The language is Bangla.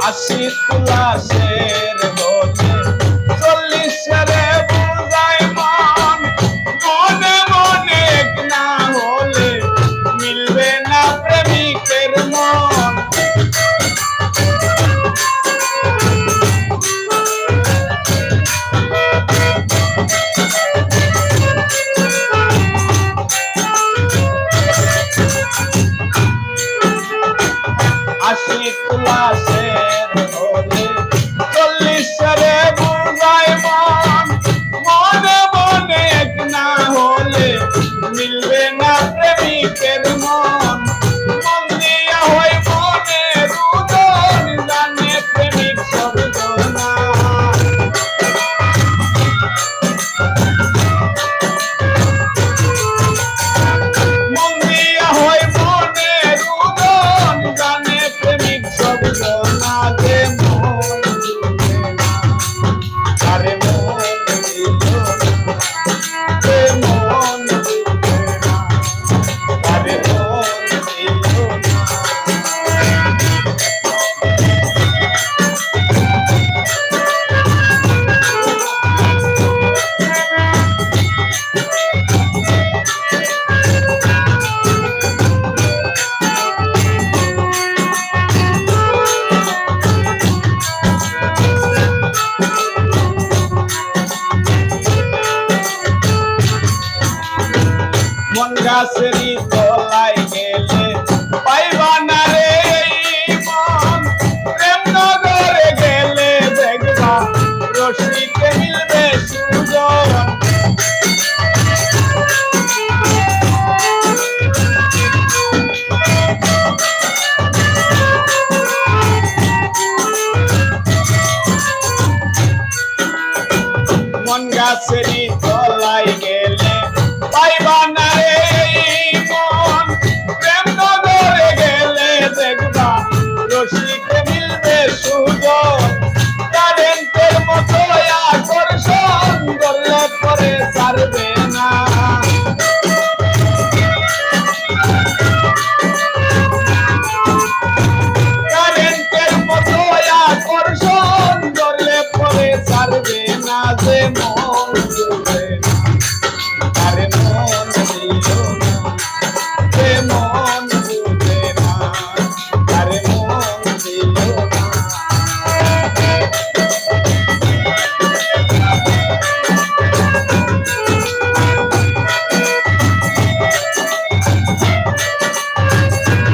আশি তুলাসের হলে 40 রে বুঝাই মন, মনে মনে এক না হলে মিলবে না প্রেমিকের মন। আশি তুলাসের হলে 40 রে বুঝাই মন, মনে মনে এক না হলে মিলবে না প্রেমিকের মন। মন দিয়া হয় মনের উদর, জানে প্রেমিক শব্দ না। মন দিয়া হয় মনের উদর, জানে প্রেমিক শব্দ না। যে মন দিবে না, আরে মন দিল না, যে মন দিবে না, আরে মন দিল না। মন গাছের